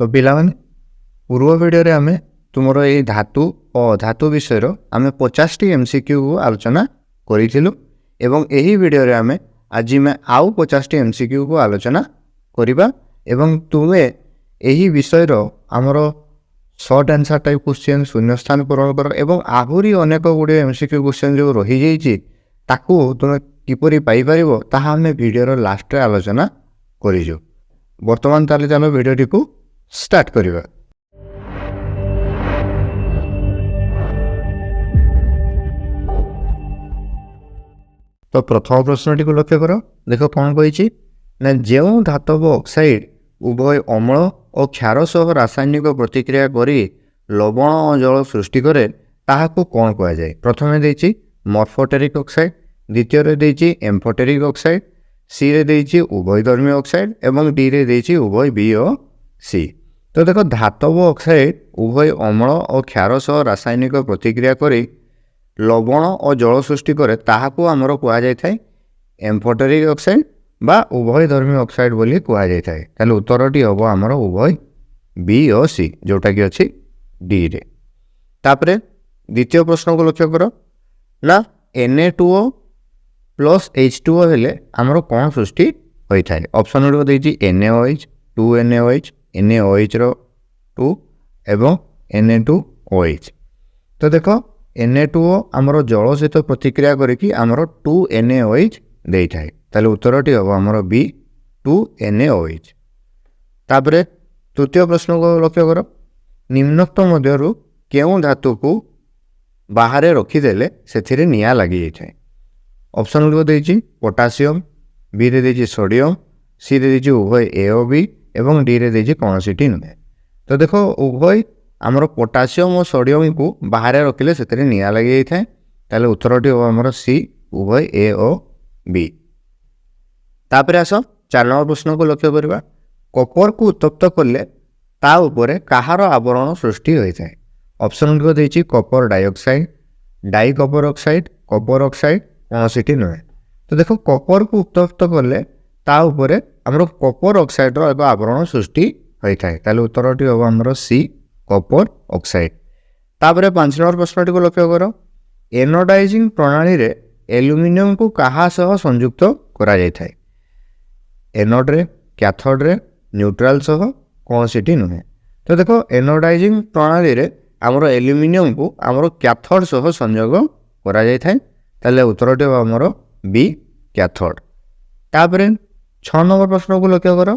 तो पिलामाने पूर्व वीडियो रे आमे तुमर ये धातु और अधातु विषय आमे 50 टी एमसीक्यू को आलोचना करिथिलु एवं एही वीडियो रे आमे आज मैं आउ 50 टी एमसीक्यू को आलोचना करिबा एवं तुमे एही विषय रो हमर शॉर्ट आंसर टाइप क्वेश्चन शून्यस्थान पूरण कर एवं आहुरी अनेक गुड़े एमसीक्यू क्वेश्चन जो रही जाइए ताकू तुम किपरि पाई परिबो ताहा हमें वीडियो रो लास्ट रे आलोचना करिजो। वर्तमान ताले चलो वीडियो को स्टार्ट करिबा। तो प्रथम प्रश्न को लक्ष्य कर देख कौन कही ना जो धातव ऑक्साइड उभय अम्ल और क्षार सह रासायनिक प्रतिक्रिया करी लवण और जल सृष्टि करे ताहाको कौन कह जाए। प्रथम देछि मॉर्फोटेरिक ऑक्साइड, द्वितीय रे देछि एम्फोटेरिक ऑक्साइड, सी रे देछि उभयधर्मी ऑक्साइड एवं डी रे देछि उभय बी और सी। तो देखो धातव ऑक्साइड उभय अम्ल और क्षार सह रासायनिक प्रतिक्रिया करी लवण और जल सृष्टि करे ताहाको आमर कह जाए एम्फोटेरिक ऑक्साइड बा उभयधर्मी ऑक्साइड बोली कह जाए। ताले उत्तरटी हम आमर उभय बी और सी जोटा कि अच्छी डी रे। तापरे द्वितीय प्रश्न को लक्ष्य कर ना Na2O प्लस H2O हेले आमर कौन सृष्टि होता है। ऑप्शन गुड देछि NaOH 2NaOH NaOH रो 2 एवं Na2OH। तो देखो Na2O आमर जल सहित प्रतिक्रिया करिकी आमर 2NaOH देई थाए। ताले उत्तरटी हम आमर बी 2NaOH। तापरे तृतीय प्रश्न को लक्ष्य कर निम्नोक्त मध्यरु केउ धातु को बाहर रखीदेले से निया लगी जाए। ऑप्शन गुड देछि पोटासियम, बी रे देछि सोडियम, सी रे देछि उभय ए और बी एवं डी रे देछि कौनसीटी नुहे। तो देखो उभय आमर पोटासियम और सोडियम को बाहर रखिले से निया लगी जाए। ताले उत्तरटी हम आमर सी उभय ए और बी। तापरे आस 4 नंबर प्रश्न को लक्ष्य करवा कपर को उत्तप्त कले ता उपरे कहार आवरण सृष्टि होता है। ऑप्शन गुड देछि copper dioxide, di copper oxide, copper oxide कौनसीटी नुहे। तो देखो कपर को उत्तप्त कले ता उपरे आमर कपर ऑक्साइड रो एक आवरण सृष्टि होता है। ताले उत्तरटी हम आमर सी कपर ऑक्साइड। तापरे 5 नंबर प्रश्न को लक्ष्य कर एनोडाइजिंग प्रणाली रे एल्युमिनियम को कहा सह संयुक्त करा जाय थाए। एनोड रे, कैथोड रे, न्यूट्रल सह कौनसीटी नुहे। तो देखो एनोडाइजिंग प्रणाली रे आमर एल्युमिनियम को आमर कैथोड सह संयोग करा जाय थाए। ताले उत्तरटी आमर बी कैथोड। तापरे 6 नंबर प्रश्न को लक्ष्य कर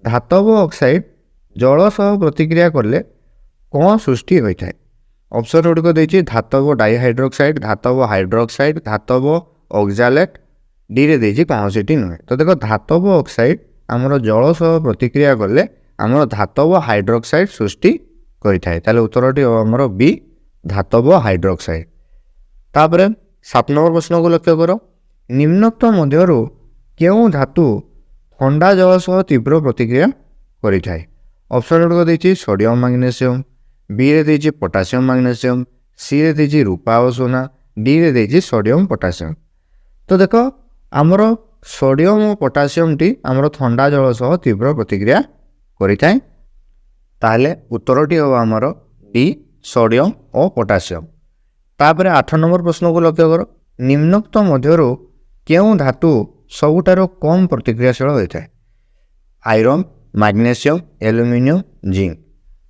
धातव ऑक्साइड जल सह प्रतिक्रिया करले कौन सृष्टि होता है। ऑप्शन गुड़िक देछि धातव डाइहाइड्रोक्साइड, धातव हाइड्रोक्साइड, धातव ऑक्जालेट, डी रे देछि कौनसीटी नुहे। तो देखो धातव ऑक्साइड आमर जल सह प्रतिक्रिया करले आमर धातव हाइड्रोक्साइड सृष्टि करिथाय। ताले उत्तरटी आमर बी धातव हाइड्रोक्साइड। तापरे 7 नंबर प्रश्न को लक्ष्य कर निम्नोक्त मध्यरु केउ धातु ठंडा जल सह तीव्र प्रतिक्रिया करिथाय। ऑप्शन गुड़िक देछि सोडियम मैग्नेशियम, बी रे देछि पोटासियम मैग्नेशियम, सी रे देछि रूपा और सोना, डी रे देछि सोडियम पोटासियम। तो देखो आमर सोडियम और पोटासियम टी आमर ठंडा जल सह तीव्र प्रतिक्रिया करिथाय। ताहले उत्तरटी हम आमर डी सोडियम और पोटासियम। तापरे 8 नंबर प्रश्न को लक्ष्य कर निम्नोक्त मध्यरु केउ धातु सबुठारो कम प्रतिक्रियाशील होता है। Iron, magnesium, aluminium, zinc.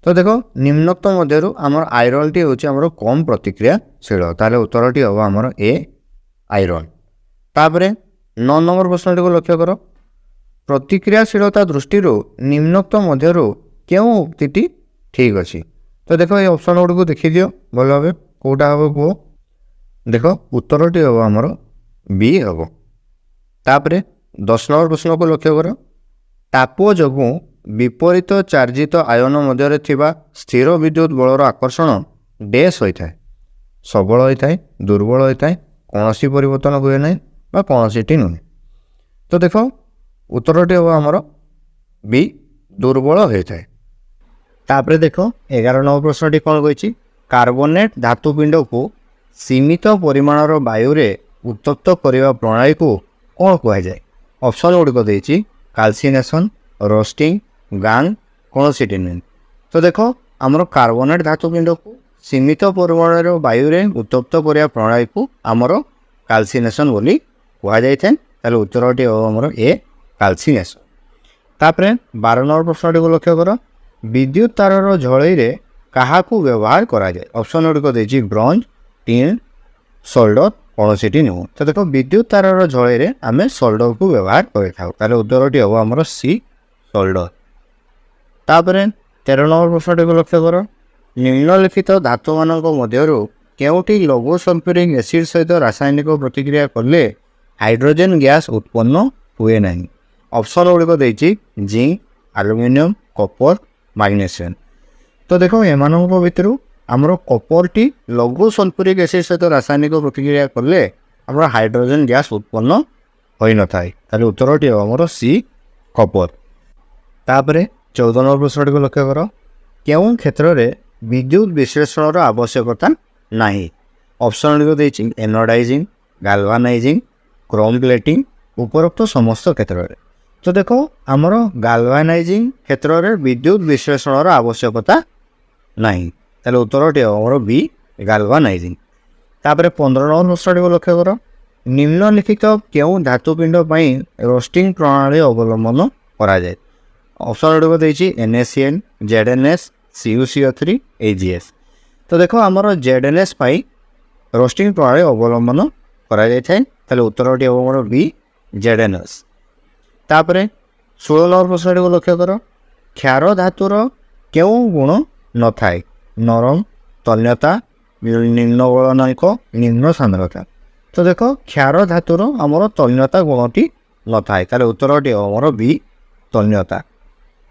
तो देखो निम्नोक्त मध्यरु आमर आयरन टी होछि आमर कम प्रतिक्रियाशील। ताले उत्तरटी हम आमर ए आयरन। तापरे 9 नंबर प्रश्न को लक्ष्य कर प्रतिक्रियाशीलता दृष्टि निम्नोक्त मध्यरु केउ उक्तिटी ठीक अच्छी। तो देखो ये ऑप्शन गुड़ को देखी दियो भल भाव कौटा हम कह। देखो उत्तरटी हम आमर बी हम। तापरे 10 नंबर प्रश्न को लक्ष्य कर ताप जोगु विपरीत चार्जित आयन मध्य थिबा स्थिर विद्युत बलर आकर्षण डैश होता है। सबल होता है, दुर्बल होता है, कौनसी परिवर्तन हुए ना बा कौनसीटी नुहे। तो देखो उत्तरटी हम आमर बी दुर्बल होता है। तापरे देखो 11 नंबर प्रश्नटी कौन कही कार्बोनेट धातुपिंड को सीमित परिमाणर वायु रे उत्तप्त करने प्रणाली को कौन कह जाए। ऑप्शन गुड़िक देछि कैल्सिनेशन, रोस्टिंग, गांग कौन सी नुहे। ତ ଦେଖ ଆମର କାର୍ବୋନେଟ୍ ଧାତୁ ପିଣ୍ଡକୁ ସୀମିତ ପରିମାଣର ବାୟୁରେ ଉତ୍ତପ୍ତ କରିବା ପ୍ରଣାଳୀକୁ ଆମର କାଲସିନେସନ୍ ବୋଲି କୁହାଯାଇଥାଏ। ତାହେଲେ ଉତ୍ତରଟି ହେବ ଆମର ଏ କାଲସିନେସନ୍। ତାପରେ 12 ନମ୍ବର ପ୍ରଶ୍ନଟିକୁ ଲକ୍ଷ୍ୟ କର। ବିଦ୍ୟୁତ୍ ତାରର ଝଳେଇରେ କାହାକୁ ବ୍ୟବହାର କରାଯାଏ? ଅପସନ୍ ଗୁଡ଼ିକ ଦେଇଛି ବ୍ରଞ୍ଜ, ଟିନ୍, ସୋଲ୍ଡର, କୌଣସିଟି ନୁହଁ। ତ ଦେଖ ବିଦ୍ୟୁତ୍ ତାରର ଝଳେଇରେ ଆମେ ସୋଲ୍ଡରକୁ ବ୍ୟବହାର କରିଥାଉ। ତାହେଲେ ଉତ୍ତରଟି ହେବ ଆମର ସି ସୋଲ୍ଡର। ତାପରେ 13 ନମ୍ବର ପ୍ରଶ୍ନଟିକୁ ଲକ୍ଷ୍ୟ କର। ନିମ୍ନଲିଖିତ ଧାତୁମାନଙ୍କ ମଧ୍ୟରୁ କେଉଁଟି ଲୌହ ସଲଫ୍ୟୁରିକ୍ ଏସିଡ୍ ସହିତ ରାସାୟନିକ ପ୍ରତିକ୍ରିୟା କଲେ ହାଇଡ୍ରୋଜେନ୍ ଗ୍ୟାସ୍ ଉତ୍ପନ୍ନ ହୁଏ ନାହିଁ? ଅପସନ୍ ଗୁଡ଼ିକ ଦେଇଛି ଜିଙ୍କ୍, ଆଲୁମିନିୟମ୍, କପର, ମାଗ୍ନେସିୟମ୍। ତ ଦେଖ ଏମାନଙ୍କ ଭିତରୁ ଆମର କପରଟି ଲୌହ ସଲଫ୍ୟୁରିକ୍ ଏସିଡ୍ ସହିତ ରାସାୟନିକ ପ୍ରତିକ୍ରିୟା କଲେ ଆମର ହାଇଡ୍ରୋଜେନ୍ ଗ୍ୟାସ୍ ଉତ୍ପନ୍ନ ହୋଇନଥାଏ। ତାହେଲେ ଉତ୍ତରଟି ହେବ ଆମର ସି କପର। ତାପରେ 14 ନମ୍ବର ପ୍ରଶ୍ନଟିକୁ ଲକ୍ଷ୍ୟ କର। କେଉଁ କ୍ଷେତ୍ରରେ ବିଦ୍ୟୁତ୍ ବିଶ୍ଳେଷଣର ଆବଶ୍ୟକତା ନାହିଁ? ଅପସନ୍ ଗୁଡ଼ିକ ଦେଇଛି ଏନୋଡାଇଜିଂ, ଗାଲଭାନାଇଜିଂ, କ୍ରୋମ୍ ପ୍ଲେଟିଂ, ଉପରୋକ୍ତ ସମସ୍ତ କ୍ଷେତ୍ରରେ। ତ ଦେଖ ଆମର ଗାଲଭାନାଇଜିଂ କ୍ଷେତ୍ରରେ ବିଦ୍ୟୁତ୍ ବିଶ୍ଳେଷଣର ଆବଶ୍ୟକତା ନାହିଁ। ତାହେଲେ ଉତ୍ତରଟି ହେବ ଆମର ବି ଗାଲଭାନାଇଜିଂ। ତାପରେ 15 ନମ୍ବର ପ୍ରଶ୍ନଟିକୁ ଲକ୍ଷ୍ୟ କର। ନିମ୍ନଲିଖିତ କେଉଁ ଧାତୁପିଣ୍ଡ ପାଇଁ ରୋଷ୍ଟିଂ ପ୍ରଣାଳୀ ଅବଲମ୍ବନ କରାଯାଏ? ଅପସନ୍ ଗୁଡ଼ିକ ଦେଇଛି NaCN, ZnS, CuCO3, AgS। ତ ଦେଖ ଆମର ZnS ପାଇଁ ରୋଷ୍ଟିଂ ପ୍ରଣାଳୀ ଅବଲମ୍ବନ କରାଯାଇଥାଏ। ତାହେଲେ ଉତ୍ତରଟି ହେବ ଆମର ବି ZnS। ତାପରେ 16 ନମ୍ବର ପ୍ରଶ୍ନଟିକୁ ଲକ୍ଷ୍ୟ କର। କ୍ଷାର ଧାତୁର କେଉଁ ଗୁଣ ନଥାଏ? ନରମ, ତନ୍ୟତା, ନିମ୍ନ ଗଳନାଙ୍କ, ନିମ୍ନ ସାନ୍ଦ୍ରତା। ତ ଦେଖ କ୍ଷାର ଧାତୁର ଆମର ତନ୍ୟତା ଗୁଣଟି ନଥାଏ। ତାହେଲେ ଉତ୍ତରଟି ହେବ ଆମର ବି ତନ୍ୟତା।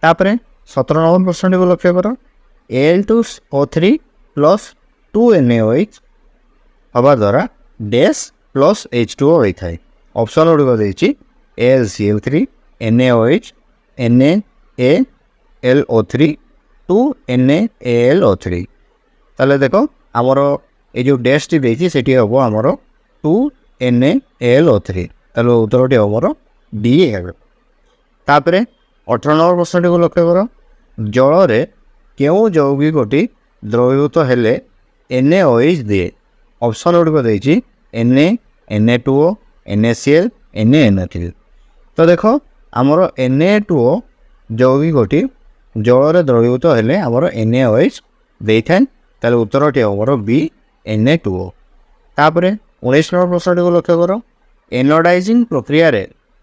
ତାପରେ 17 ନମ୍ବର ପ୍ରଶ୍ନଟିକୁ ଲକ୍ଷ୍ୟ କର। Al2O3 ପ୍ଲସ୍ 2NaOH ହେବା ଦ୍ୱାରା ଡ୍ୟାସ୍ ପ୍ଲସ୍ H2O ହୋଇଥାଏ। ଅପସନ୍ ଗୁଡ଼ିକ ଦେଇଛି AlCl3, NaOH, NaAlO3, 2NaAlO3। ତାହେଲେ ଦେଖ ଆମର ଏ ଯେଉଁ ଡ୍ୟାସ୍ଟି ଦେଇଛି ସେଠି ହେବ ଆମର 2NaAlO3। ତାହେଲେ ଉତ୍ତରଟି ହେବ ଆମର ଡି ହେବ। ତାପରେ 18 ନମ୍ବର ପ୍ରଶ୍ନଟିକୁ ଲକ୍ଷ୍ୟ କର। ଜଳରେ କେଉଁ ଯୌଗିକଟି ଦ୍ରବୀଭୂତ ହେଲେ NaOH ଦିଏ? ଅପସନ୍ ଗୁଡ଼ିକ ଦେଇଛି Na, Na2O, NaCl, NaNO3। ତ ଦେଖ ଆମର Na2O ଯୌଗିକଟି ଜଳରେ ଦ୍ରବୀଭୂତ ହେଲେ ଆମର NaOH ଦେଇଥାଏ। ତାହେଲେ ଉତ୍ତରଟି ହେବ ଆମର ବି Na2O। ତାପରେ 19 ନମ୍ବର ପ୍ରଶ୍ନଟିକୁ ଲକ୍ଷ୍ୟ କର। ଏନୋଡାଇଜିଂ ପ୍ରକ୍ରିୟାରେ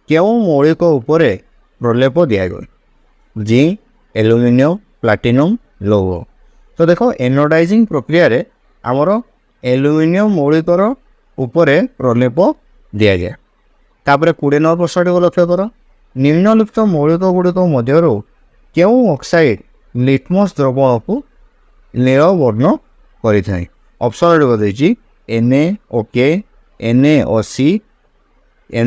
କେଉଁ ମୌଳିକ ଉପରେ ପ୍ରଲେପ ଦିଆଯାଏ? ଜିଙ୍କ୍, ଆଲୁମିନିୟମ୍, ପ୍ଲାଟିନମ୍, ଲୌହ। ତ ଦେଖ ଏନୋଡାଇଜିଂ ପ୍ରକ୍ରିୟାରେ ଆମର ଆଲୁମିନିୟମ୍ ମୌଳିକର ଉପରେ ପ୍ରଲେପ ଦିଆଯାଏ। ତାପରେ 20 ନମ୍ବର ପ୍ରଶ୍ନଟିକୁ ଲକ୍ଷ୍ୟ କର। ନିମ୍ନଲିଖିତ ମୌଳିକ ଗୁଡ଼ିକ ମଧ୍ୟରୁ କେଉଁ ଅକ୍ସାଇଡ୍ ଲିଟମସ୍ ଦ୍ରବଣକୁ ନୀଳ ବର୍ଣ୍ଣ କରିଥାଏ? ଅପସନ୍ ଗୁଡ଼ିକ ଦେଇଛି NaOK, NaOC,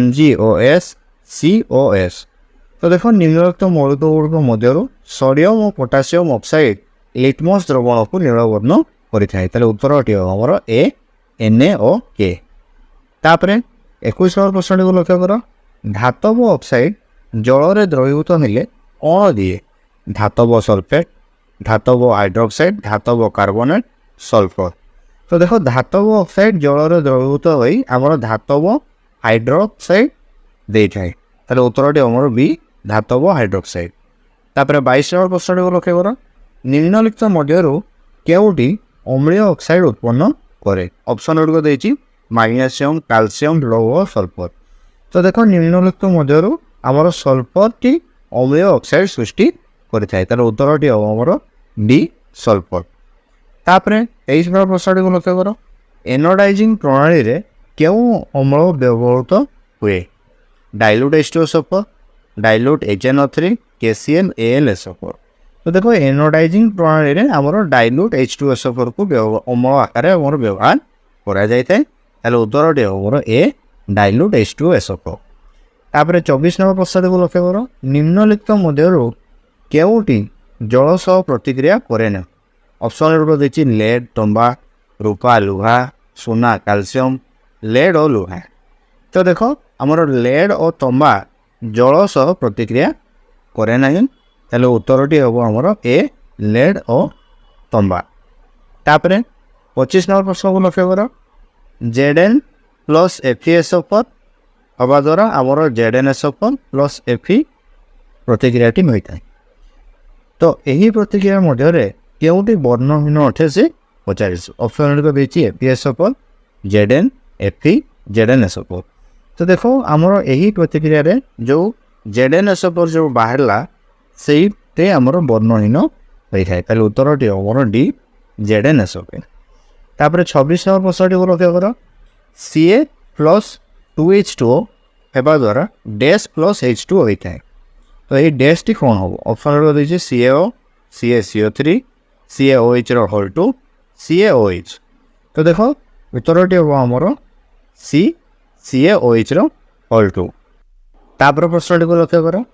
MgOS, COS। ତ ଦେଖ ନିମ୍ନଲିଖିତ ମୌଳିକ ଗୁଡ଼ିକ ମଧ୍ୟରୁ ସୋଡ଼ିୟମ୍ ଓ ପୋଟାସିୟମ୍ ଅକ୍ସାଇଡ୍ ଲିଟମସ୍ ଦ୍ରବଣକୁ ନୀଳ ବର୍ଣ୍ଣ କରିଥାଏ। ତାହେଲେ ଉତ୍ତରଟି ହେବ ଆମର ଏ NaOK। ତାପରେ 21 ନମ୍ବର ପ୍ରଶ୍ନଟିକୁ ଲକ୍ଷ୍ୟ କର। ଧାତବ ଅକ୍ସାଇଡ୍ ଜଳରେ ଦ୍ରବୀଭୂତ ହେଲେ କ'ଣ ଦିଏ? ଧାତବ ସଲଫେଟ୍, ଧାତବ ହାଇଡ୍ରୋକ୍ସାଇଡ୍, ଧାତବ କାର୍ବୋନେଟ୍, ସଲଫର। ତ ଦେଖ ଧାତବ ଅକ୍ସାଇଡ୍ ଜଳରେ ଦ୍ରବୀଭୂତ ହୋଇ ଆମର ଧାତବ ହାଇଡ୍ରୋକ୍ସାଇଡ୍ ଦେଇଥାଏ। ତାହେଲେ ଉତ୍ତରଟି ଆମର ବି ଧାତବ ହାଇଡ୍ରୋକ୍ସାଇଡ୍। ତାପରେ 22 ନମ୍ବର ପ୍ରଶ୍ନଟିକୁ ଲକ୍ଷ୍ୟ କର। ନିମ୍ନଲିଖିତ ମଧ୍ୟରୁ କେଉଁଟି ଅମ୍ଳୀୟ ଅକ୍ସାଇଡ୍ ଉତ୍ପନ୍ନ କରେ? ଅପସନ୍ ଗୁଡ଼ିକ ଦେଇଛି ମାଗ୍ନେସିୟମ୍, କାଲସିୟମ୍, ଲୌହ, ସଲଫର। ତ ଦେଖ ନିମ୍ନଲିଖିତ ମଧ୍ୟରୁ ଆମର ସଲଫରଟି ଅମ୍ଳୀୟ ଅକ୍ସାଇଡ୍ ସୃଷ୍ଟି କରିଥାଏ। ତାହେଲେ ଉତ୍ତରଟି ହେବ ଆମର ଡି ସଲଫର। ତାପରେ 23 ନମ୍ବର ପ୍ରଶ୍ନଟିକୁ ଲକ୍ଷ୍ୟ କର। ଏନୋଡାଇଜିଂ ପ୍ରଣାଳୀରେ କେଉଁ ଅମ୍ଳ ବ୍ୟବହୃତ ହୁଏ? Dilute H2SO4, dilute HNO3, KCl, AlSO4। ତ ଦେଖ ଏନୋଡାଇଜିଂ ପ୍ରଣାଳୀରେ ଆମର ଡାଇଲ୍ୟୁଟ୍ H2SO4କୁ ଅମ୍ଳ ଆକାରରେ ଆମର ବ୍ୟବହାର କରାଯାଇଥାଏ। ତାହେଲେ ଉତ୍ତରଟି ହେବ ଆମର ଏ ଡାଇଲ୍ୟୁଟ୍ H2SO4। ତାପରେ 24 ନମ୍ବର ପ୍ରଶ୍ନଟିକୁ ଲକ୍ଷ୍ୟ କର। ନିମ୍ନଲିଖିତ ମଧ୍ୟରୁ କେଉଁଟି ଜଳ ସହ ପ୍ରତିକ୍ରିୟା କରେ ନା? ଅପସନ୍ ଗୁଡ଼ିକ ଦେଇଛି ଲେଡ୍, ତମ୍ବା, ରୂପା, ଲୁହା, ସୁନା, କାଲସିୟମ୍, ଲେଡ୍ ଓ ଲୁହା। ତ ଦେଖ ଆମର ଲେଡ୍ ଓ ତମ୍ବା ଜଳ ସହ ପ୍ରତିକ୍ରିୟା କରେ ନାହିଁ। ତାହେଲେ ଉତ୍ତରଟି ହେବ ଆମର ଏ लेड और तंबा। तापरे 25 नंबर प्रश्न को लक्ष्य कर Zn प्लस FeSO4 हवा द्वारा आमर ZnSO4 प्लस Fe प्रतिक्रियाटी होता है। तो यही प्रतिक्रिया मध्य केउटी वर्णहीन अटे से पचार ऑप्शन देखिए FeSO4 Zn Fe ZnSO4। तो देखो आमर यही प्रतिक्रिया रे जो ZnSO4 जो बाहरला से आमर वर्णहीन होता है। उत्तर टी आमर डी ZnSO4। तापर 26 नंबर प्रश्न को लक्ष्य कर Ca प्लस 2H2O हेबा द्वारा डैश प्लस H2O होता है। तो ये डैश टी कौन हम ऑप्शन देखिए CaO CaCO3 CaOH whole 2 CaOH। तो देखो उत्तर टी हम आमर C CaOH होल 2। तापर प्रश्न को लक्ष्य कर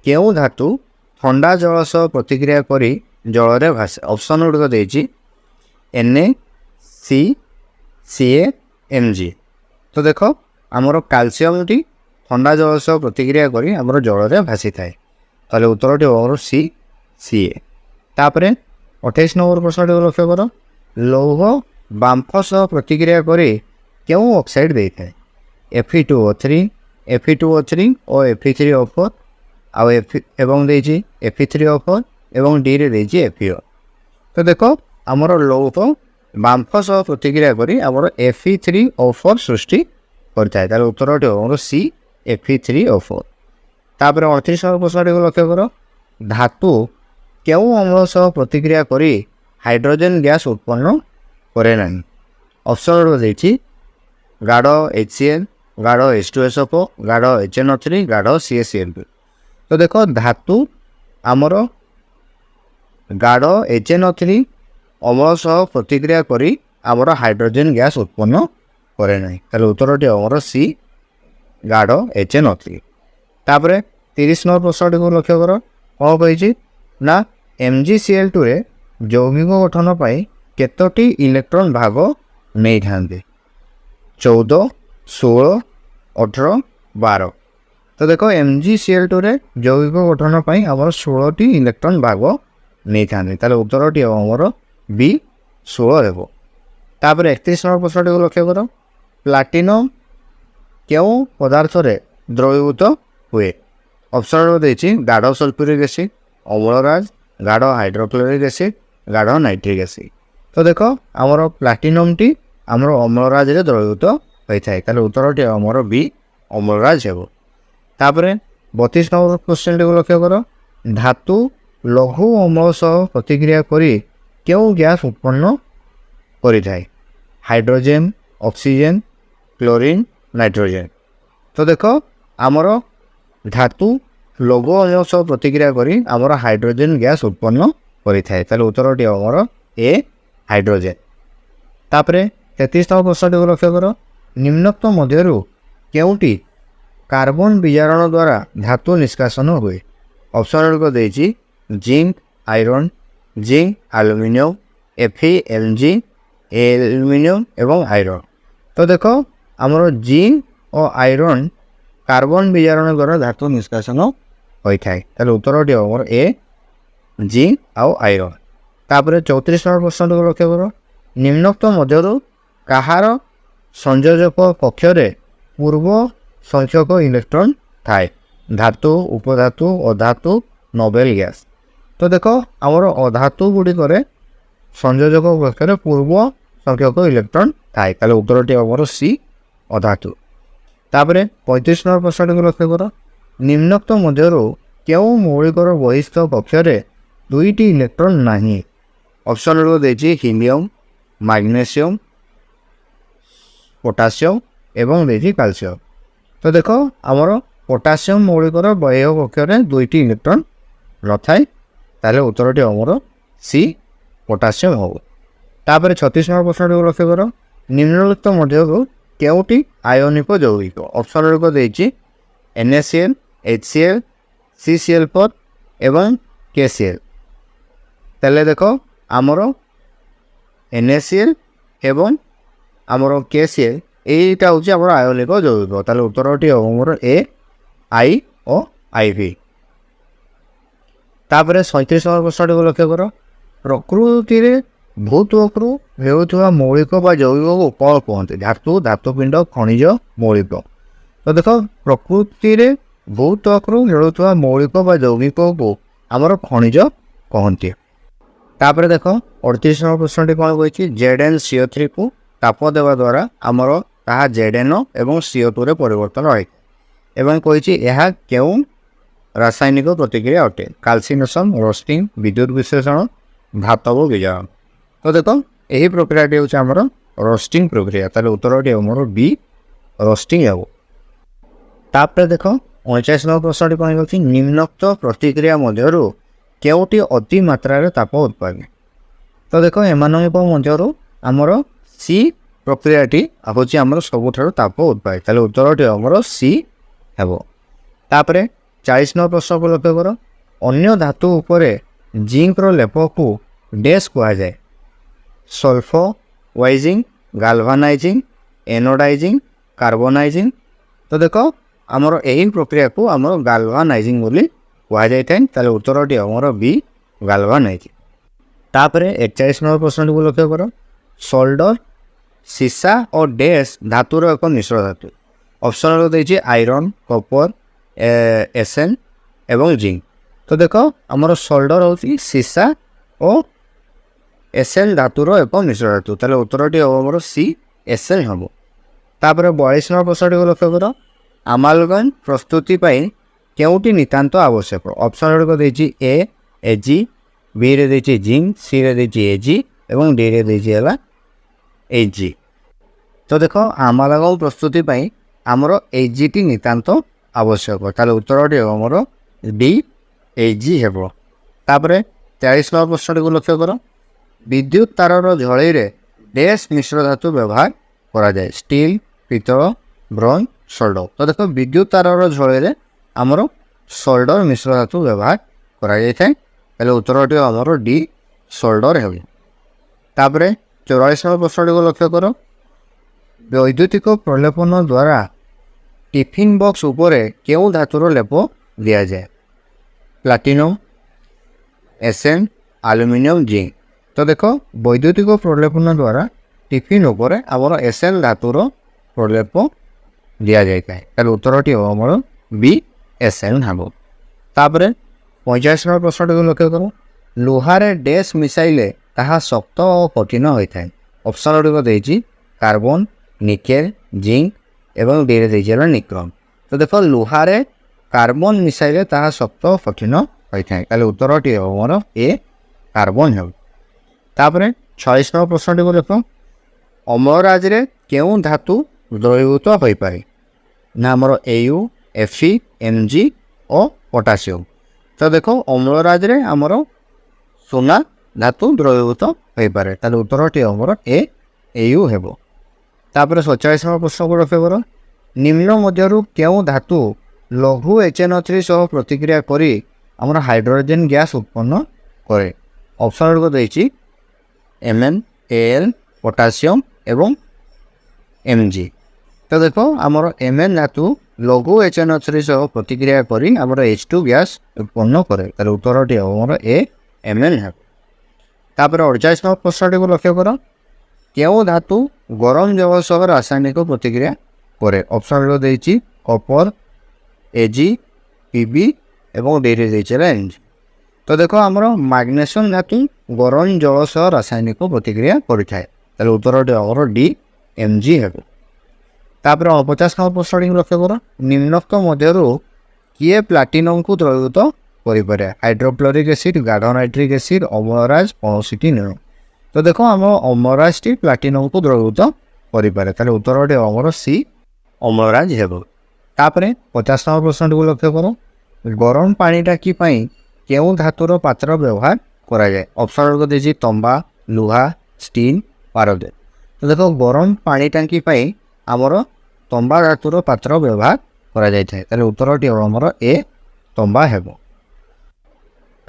केउ धातु ठंडा जल सह प्रतिक्रिया करी जल रे भासे ऑप्शन गुड़िक देछि NaCCaMg। तो देखो आमर कैल्शियम टी ठंडा जल सह प्रतिक्रिया करी आमर जल रे भासी थाए। ताले उत्तर टी आमर CCa। तापरे 28 नंबर प्रश्न को लक्ष्य कर लौह बांफ सह प्रतिक्रिया करी केउ ऑक्साइड दे थाए Fe2O3 Fe2O3 और Fe3O4 आउ एवं देछि Fe3O4 एवं डी रे देछि FeO। तो देखो आमर लौह बांफ सह प्रतिक्रिया करी आमर Fe3O4 सृष्टि करता है। उत्तर टी आमर C Fe3O4। तापर 38 नंबर प्रश्न को लक्ष्य कर धातु केउ अम्ल सह प्रतिक्रिया करी हाइड्रोजन गैस उत्पन्न करे नहीं ऑप्शन देछि गाढ़ HCl गाढ़ H2SO4 गाढ़ HNO3 गाढ़ CaCl। तो देखो धातु आमर गाढ़ HNO3 अम्ल सह प्रतिक्रिया करी आमर हाइड्रोजन गैस उत्पन्न करे नहीं। ताले उत्तर टी आमर C गाढ़ HNO3। तापर 30 नंबर प्रश्न को लक्ष्य कर कौन कही ना MgCl2 रे यौगिक गठन पाई केतोटी इलेक्ट्रॉन भाग नहीं थांदे 14 16 18 12। तो देखो MgCl2 रे यौगिक गठन पाई आमर 16 इलेक्ट्रॉन भाग नहीं थांदे। ताले उत्तर टी आमर B 16 हेबो। तापर 31 नंबर प्रश्न को लक्ष्य कर प्लाटिनम केउ पदार्थ रे द्रवीभूत हुए ऑप्शन देछि गाढ़ सल्फ्यूरिक एसिड अम्लराज गाढ़ हाइड्रोक्लोरिक एसिड गाढ़ नाइट्रिक एसिड। तो देखो आमर प्लाटिनम टी आमर अम्लराज रे द्रवीभूत होता है। ताले उत्तर टी आमर B अम्लराज हेबो। तापर 32 नंबर क्वेश्चन को लक्ष्य कर धातु लघु अम्ल सह प्रतिक्रिया करी केउ गैस उत्पन्न करि थाए हाइड्रोजन ऑक्सीजन क्लोरीन नाइट्रोजन। तो देखो आमर धातु लघु अम्ल सह प्रतिक्रिया करी आमर हाइड्रोजन गैस उत्पन्न करि थाए। ताले उत्तर टी आमर A हाइड्रोजन। तापरे 33 नंबर प्रश्न को लक्ष्य कर निम्नोक्त मध्यरु केउटी कार्बन विजारण द्वारा धातु निष्कासन हुए ऑप्शन को देछि zinc iron zinc aluminium FeMg aluminium एवं आयरन। तो देखो आमर जिंक और आयरन कार्बन विजारण द्वारा धातु निष्कासन होता है। ताले उत्तर टी आमर A जिंक आउ आयरन। तापर 34 नंबर प्रश्न को लक्ष्य कर निम्नोक्त मध्यरु कहार संयोजक कक्ष रे पूर्व संख्यक इलेक्ट्रॉन थाए धातु उपधातु अधातु नोबेल गैस। तो देखो आमर अधातु गुड़िक संयोजक कक्ष पूर्व संख्यक इलेक्ट्रॉन थाए। ताले उत्तर टी आमर C अधातु। तापर 35 नंबर प्रश्न को लक्ष्य कर निम्नोक्त मध्यरु केउ मौलिकर बहिस्थ कक्ष रे दुईटी इलेक्ट्रॉन नहीं ऑप्शन को देछि हीलियम मैग्नेशियम पोटासियम एवं देछि कैल्शियम। तो देखो आमर पोटासियम मौलिकर बाह्य कक्ष रे दुईटी इलेक्ट्रॉन न थाए। ताले उत्तर टी आमर C पोटासियम हो। तापर 36 नंबर प्रश्न को लक्ष्य कर निम्नलिखित मध्यरु केउटी आयनिक यौगिक ऑप्शन को देछि NaCl HCl CCl4 एवं KCl। ताले देखो आमर NaCl एवं आमर KCl एटा होछि आमर आयनिक यौगिक। ताले उत्तर टी आमर A I और IV। तापर 37 नंबर प्रश्न को लक्ष्य कर ପ୍ରକୃତିରେ ଭୂତ୍ୱକରୁ ହେଉଥିବା ମୌଳିକ ବା ଯୌଗିକକୁ କ'ଣ କୁହନ୍ତି? ଧାତୁ, ଧାତୁପିଣ୍ଡ, ଖଣିଜ, ମୌଳିକ। ତ ଦେଖ ପ୍ରକୃତିରେ ଭୂତ୍ୱକରୁ ହେଉଥିବା ମୌଳିକ ବା ଯୌଗିକକୁ ଆମର ଖଣିଜ କହନ୍ତି। ତାପରେ ଦେଖ 38 ନମ୍ବର ପ୍ରଶ୍ନଟି କ'ଣ କହିଛି? ZnCO3କୁ ତାପ ଦେବା ଦ୍ୱାରା ଆମର ତାହା ZnO ଏବଂ CO2ରେ ପରିବର୍ତ୍ତନ ହୋଇଥାଏ ଏବଂ କହିଛି ଏହା କେଉଁ ରାସାୟନିକ ପ୍ରତିକ୍ରିୟା ଅଟେ? କାଲସିନେସନ୍, ରୋଷ୍ଟିଂ, ବିଦ୍ୟୁତ ବିଶ୍ଳେଷଣ, ଧାତବ ବିଜାରଣ। ତ ଦେଖ ଏହି ପ୍ରକ୍ରିୟାଟି ହେଉଛି ଆମର ରୋଷ୍ଟିଂ ପ୍ରକ୍ରିୟା। ତାହେଲେ ଉତ୍ତରଟି ଆମର B ରୋଷ୍ଟିଂ ହେବ। ତାପରେ ଦେଖ 39 ନମ୍ବର ପ୍ରଶ୍ନଟି କ'ଣ ହେଉଛି? ନିମ୍ନୋକ୍ତ ପ୍ରତିକ୍ରିୟା ମଧ୍ୟରୁ କେଉଁଟି ଅତି ମାତ୍ରାରେ ତାପ ଉତ୍ପାଦନ? ତ ଦେଖ ଏମାନଙ୍କ ମଧ୍ୟରୁ ଆମର ସି ପ୍ରକ୍ରିୟାଟି ହେଉଛି ଆମର ସବୁଠାରୁ ତାପ ଉତ୍ପାଦନ। ତାହେଲେ ଉତ୍ତରଟି ଆମର ସି ହେବ। ତାପରେ 40 ନମ୍ବର ପ୍ରଶ୍ନକୁ ଲକ୍ଷ୍ୟ କର। ଅନ୍ୟ ଧାତୁ ଉପରେ ଜିଙ୍କର ଲେପକୁ ଡ୍ୟାସ୍ କୁହାଯାଏ? ସଲ୍ଫୋୱାଇଜିଂ, ଗାଲଭାନାଇଜିଂ, ଏନୋଡାଇଜିଂ, କାର୍ବୋନାଇଜିଂ। ତ ଦେଖ ଆମର ଏହି ପ୍ରକ୍ରିୟାକୁ ଆମର ଗାଲଭାନାଇଜିଂ ବୋଲି କୁହାଯାଇଥାଏ। ତାହେଲେ ଉତ୍ତରଟି ଆମର ବି ଗାଲଭାନାଇଜିଂ। ତାପରେ 41 ନମ୍ବର ପ୍ରଶ୍ନଟିକୁ ଲକ୍ଷ୍ୟ କର। ସୋଲ୍ଡର, ସୀସା ଓ ଡ୍ୟାସ୍ ଧାତୁର ଏକ ମିଶ୍ର ଧାତୁ। ଅପସନ୍ରେ ଦେଇଛି ଆଇରନ୍, କପର, ଏସେନ୍ ଏବଂ ଜିଙ୍କ୍। ତ ଦେଖ ଆମର ସୋଲ୍ଡର ହେଉଛି ସୀସା ଓ ଏସେନ୍ ଧାତୁର ଏକ ମିଶ୍ର ଧାତୁ। ତାହେଲେ ଉତ୍ତରଟି ହେବ ଆମର ସି ଏସେନ୍ ହେବ। ତାପରେ 42 ନମ୍ବର ପ୍ରଶ୍ନଟିକୁ ଲକ୍ଷ୍ୟ କର। ଆମାଲଗମ ପ୍ରସ୍ତୁତି ପାଇଁ କେଉଁଟି ନିତାନ୍ତ ଆବଶ୍ୟକ? ଅପସନ୍ ଗୁଡ଼ିକ ଦେଇଛି ଏ ଏଜି, ବିରେ ଦେଇଛି ଜିଙ୍କ୍, ସିରେ ଦେଇଛି ଏଜି ଏବଂ ଡିରେ ଦେଇଛି ହେଲା ଏଜି। ତ ଦେଖ ଆମାଲଗମ ପ୍ରସ୍ତୁତି ପାଇଁ ଆମର ଏଜିଟି ନିତାନ୍ତ ଆବଶ୍ୟକ। ତାହେଲେ ଉତ୍ତରଟି ହେବ ଆମର ଡି ଏଜି ହେବ। ତାପରେ 43 ନମ୍ବର ପ୍ରଶ୍ନଟିକୁ ଲକ୍ଷ୍ୟ କର। ବିଦ୍ୟୁତ ତାରର ଝଳେଇରେ ଡ୍ୟାସ୍ ମିଶ୍ର ଧାତୁ ବ୍ୟବହାର କରାଯାଏ? ଷ୍ଟିଲ୍, ପିତ୍ତଳ, ବ୍ରୋଞ୍ଜ, ସୋଲ୍ଡର। ତ ଦେଖ ବିଦ୍ୟୁତ ତାରର ଝଳେଇରେ ଆମର ସୋଲ୍ଡର ମିଶ୍ର ଧାତୁ ବ୍ୟବହାର କରାଯାଇଥାଏ। ହେଲେ ଉତ୍ତରଟି ଆମର ଡି ସୋଲ୍ଡର ହେବ। ତାପରେ 44 ନମ୍ବର ପ୍ରଶ୍ନଟିକୁ ଲକ୍ଷ୍ୟ କର। ବୈଦ୍ୟୁତିକ ପ୍ରଲେପନ ଦ୍ୱାରା ଟିଫିନ୍ ବକ୍ସ ଉପରେ କେଉଁ ଧାତୁର ଲେପ ଦିଆଯାଏ? Platinum, essence, aluminium, zinc. ତ ଦେଖ ବୈଦ୍ୟୁତିକ ପ୍ରଲେପନ ଦ୍ୱାରା ଟିଫିନ୍ ଉପରେ ଆମର ଏସେନ୍ ଧାତୁର ପ୍ରଲେପ ଦିଆଯାଇଥାଏ। ତାହେଲେ ଉତ୍ତରଟି ହେବ ଆମର ବି ଏସେନ୍ ହେବ। ତାପରେ 45 ନମ୍ବର ପ୍ରଶ୍ନଟିକୁ ଲକ୍ଷ୍ୟ କର। ଲୁହାରେ ଡ୍ୟାସ୍ ମିଶାଇଲେ ତାହା ଶକ୍ତ ଓ କଠିନ ହୋଇଥାଏ? ଅପସନ୍ ଗୁଡ଼ିକ ଦେଇଛି କାର୍ବନ, ନିକେଲ, ଜିଙ୍କ୍ ଏବଂ ଡିରେ ଦେଇଛି ହେଲା ନିକ୍ରୋମ୍। ତ ଦେଖ ଲୁହାରେ କାର୍ବନ ମିଶାଇଲେ ତାହା ଶକ୍ତ ଓ କଠିନ ହୋଇଥାଏ। ତାହେଲେ ଉତ୍ତରଟି ହେବ ଆମର ଏ କାର୍ବନ ହେବ। ତାପରେ 46 ନମ୍ବର ପ୍ରଶ୍ନଟିକୁ ଦେଖ। ଅମ୍ଳରାଜରେ କେଉଁ ଧାତୁ ଦ୍ରବୀଭୂତ ହୋଇପାରେ? ନା ଆମର AU, Fe, Mg ଓ ପଟାସିୟମ୍। ତ ଦେଖ ଅମ୍ଳରାଜରେ ଆମର ସୁନା ଧାତୁ ଦ୍ରବୀଭୂତ ହୋଇପାରେ। ତାହେଲେ ଉତ୍ତରଟି ଆମର AU ହେବ। ତାପରେ 47 ନମ୍ବର ପ୍ରଶ୍ନକୁ ଲକ୍ଷ୍ୟ କର। ନିମ୍ନ ମଧ୍ୟରୁ କେଉଁ ଧାତୁ ଲଘୁ HNO3 ସହ ପ୍ରତିକ୍ରିୟା କରି ଆମର ହାଇଡ୍ରୋଜେନ୍ ଗ୍ୟାସ୍ ଉତ୍ପନ୍ନ କରେ? ଅପସନ୍ ଗୁଡ଼ିକ ଦେଇଛି Mn, Al, ପଟାସିୟମ୍ ଏବଂ Mg। ତ ଦେଖ ଆମର Mn ଧାତୁ ଲଘୁ HNO3 ସହ ପ୍ରତିକ୍ରିୟା କରି ଆମର H2 ଗ୍ୟାସ୍ ଉତ୍ପନ୍ନ କରେ। ତାହେଲେ ଉତ୍ତରଟି ହେବ ଆମର Mn ହେବ। ତାପରେ 48 ନମ୍ବର ପ୍ରଶ୍ନଟିକୁ ଲକ୍ଷ୍ୟ କର। କେଉଁ ଧାତୁ ଗରମ ଜଳ ସହ ରାସାୟନିକ ପ୍ରତିକ୍ରିୟା କରେ? ଅପସନ୍ ଗୁଡ଼ିକ ଦେଇଛି କପର, Ag, Pb ଏବଂ ଡିରେ ଦେଇଛି ହେଲା Mg। ତ ଦେଖ ଆମର ମାଗ୍ନେସିୟମ୍ ଧାତୁ ଗରମ ଜଳ ସହ ରାସାୟନିକ ପ୍ରତିକ୍ରିୟା କରିଥାଏ। ତାହେଲେ ଉତ୍ତରଟି ଆମର ଡି Mg ହେବ। ତାପରେ 50 ନମ୍ବର ପ୍ରଶ୍ନଟିକୁ ଲକ୍ଷ୍ୟ କର। ନିମ୍ନୋକ୍ତ ମଧ୍ୟରୁ କିଏ ପ୍ଲାଟିନମ୍କୁ ଦ୍ରବୀଭୂତ କରିପାରେ? ହାଇଡ୍ରୋକ୍ଲୋରିକ୍ ଏସିଡ୍, ଗାଢ଼ ନାଇଟ୍ରିକ୍ ଏସିଡ୍, ଅମ୍ଳରାଜ, କୌଣସିଟି ନୁହେଁ। ତ ଦେଖ ଆମ ଅମ୍ଳରାଜଟି ପ୍ଲାଟିନମ୍କୁ ଦ୍ରବୀଭୂତ କରିପାରେ। ତାହେଲେ ଉତ୍ତରଟି ଆମର ସି ଅମ୍ଳରାଜ ହେବ। ତାପରେ 50 ନମ୍ବର ପ୍ରଶ୍ନଟିକୁ ଲକ୍ଷ୍ୟ କର। ଗରମ ପାଣି ଟାଙ୍କି ପାଇଁ କେଉଁ ଧାତୁର ପାତ୍ର ବ୍ୟବହାର କରାଯାଏ? ଅପସନ୍ ଗୁଡ଼ିକ ଦେଇଛି ତମ୍ବା, ଲୁହା, ଷ୍ଟିଲ୍, ପାରଦ। ତ ଦେଖ ଗରମ ପାଣି ଟାଙ୍କି ପାଇଁ ଆମର ତମ୍ବା ଧାତୁର ପାତ୍ର ବ୍ୟବହାର କରାଯାଇଥାଏ। ତାହେଲେ ଉତ୍ତରଟି ହେବ ଆମର ଏ ତମ୍ବା ହେବ।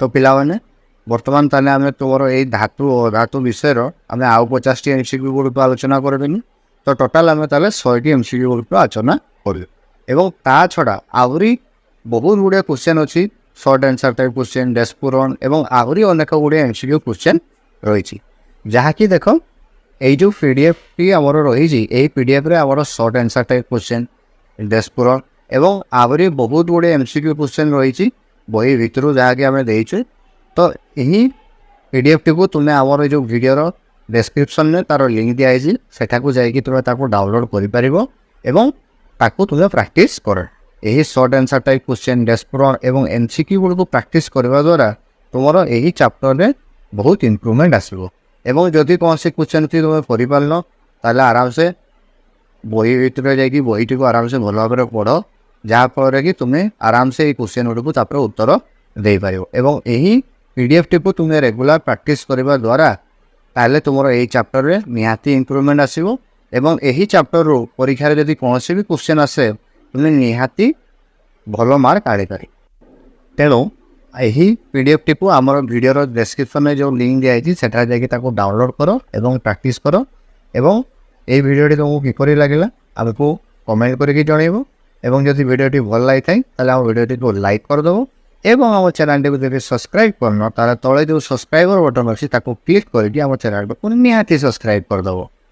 ତ ପିଲାମାନେ ବର୍ତ୍ତମାନ ତାହେଲେ ଆମେ ତୁମର ଏଇ ଧାତୁ ଓ ଧାତୁ ବିଷୟର ଆମେ ଆଉ 50ଟି MCQ ଗୁଡ଼ିକ ଆଲୋଚନା କରିଦେଲୁ। ତ ଟୋଟାଲ୍ ଆମେ ତାହେଲେ 100ଟି MCQ ଗୁଡ଼ିକ ଆଲୋଚନା କରିବୁ ଏବଂ ତା ଛଡ଼ା ଆହୁରି ବହୁତ ଗୁଡ଼ିଏ କ୍ୱେଶ୍ଚନ୍ ଅଛି short answer type question, dash ପୂରଣ ଏବଂ ଆହୁରି ଅନେକ ଗୁଡ଼ିଏ MCQ କ୍ୱେଶ୍ଚନ୍ ରହିଛି, ଯାହାକି ଦେଖ ଏଇ ଯେଉଁ PDFଟି ଆମର ରହିଛି, ଏହି PDFରେ ଆମର short answer type question, dash ପୂରଣ ଏବଂ ଆହୁରି ବହୁତ ଗୁଡ଼ିଏ MCQ କ୍ୱେଶ୍ଚନ୍ ରହିଛି ବହି ଭିତରୁ, ଯାହାକି ଆମେ ଦେଇଛୁ। ତ ଏହି PDFଟିକୁ ତୁମେ ଆମର ଏଇ ଯେଉଁ ଭିଡ଼ିଓର ଡେସ୍କ୍ରିପ୍ସନ୍ରେ ତା'ର ଲିଙ୍କ୍ ଦିଆହେଇଛି, ସେଠାକୁ ଯାଇକି ତୁମେ ତାକୁ ଡାଉନଲୋଡ଼୍ କରିପାରିବ ଏବଂ ତାକୁ ତୁମେ ପ୍ରାକ୍ଟିସ୍ କର। ଏହି short answer type question, dash ପୂରଣ ଏବଂ MCQ ଗୁଡ଼ିକୁ ପ୍ରାକ୍ଟିସ୍ କରିବା ଦ୍ୱାରା ତୁମର ଏହି ଚାପ୍ଟରରେ ବହୁତ ଇମ୍ପ୍ରୁଭମେଣ୍ଟ ଆସିବ। ଏବଂ ଯଦି କୌଣସି କ୍ୱେଶ୍ଚନ୍ଟି ତୁମେ କରିପାରିନ, ତାହେଲେ ଆରାମସେ ବହି ଭିତରେ ଯାଇକି ବହିଟିକୁ ଆରାମସେ ଭଲ ଭାବରେ ପଢ଼, ଯାହାଫଳରେ କି ତୁମେ ଆରାମସେ ଏହି କ୍ୱେଶ୍ଚନ୍ ଗୁଡ଼ିକୁ ତାପରେ ଉତ୍ତର ଦେଇପାରିବ। ଏବଂ ଏହି PDFଟିକୁ ତୁମେ ରେଗୁଲାର ପ୍ରାକ୍ଟିସ୍ କରିବା ଦ୍ୱାରା ତାହେଲେ ତୁମର ଏହି ଚାପ୍ଟରରେ ନିହାତି ଇମ୍ପ୍ରୁଭମେଣ୍ଟ ଆସିବ ଏବଂ ଏହି ଚାପ୍ଟରରୁ ପରୀକ୍ଷାରେ ଯଦି କୌଣସି ବି କ୍ୱେଶ୍ଚନ୍ ଆସେ, ତୁମେ ନିହାତି ଭଲ ମାର୍କ ଆଣିପାରିବ। ତେଣୁ ଏହି PDFଟିକୁ ଆମର ଭିଡ଼ିଓର ଡେସ୍କ୍ରିପ୍ସନ୍ରେ ଯେଉଁ ଲିଙ୍କ୍ ଦିଆହେଇଛି, ସେଠାରେ ଯାଇକି ତାକୁ ଡାଉନଲୋଡ଼୍ କର ଏବଂ ପ୍ରାକ୍ଟିସ୍ କର। ଏବଂ ଏହି ଭିଡ଼ିଓଟି ତୁମକୁ କିପରି ଲାଗିଲା ଆମକୁ କମେଣ୍ଟ କରିକି ଜଣାଇବ। ଏବଂ ଯଦି ଭିଡ଼ିଓଟି ଭଲ ଲାଗିଥାଏ, ତାହେଲେ ଆମ ଭିଡ଼ିଓଟିକୁ ଲାଇକ୍ କରିଦେବ ଏବଂ ଆମ ଚ୍ୟାନେଲଟିକୁ ଯଦି ସବସ୍କ୍ରାଇବ୍ କରିନ, ତାହେଲେ ତଳେ ଯେଉଁ ସବସ୍କ୍ରାଇବର ବଟନ୍ ଅଛି ତାକୁ କ୍ଲିକ୍ କରିକି ଆମ ଚ୍ୟାନେଲକୁ ନିହାତି ସବସ୍କ୍ରାଇବ୍ କରିଦେବ।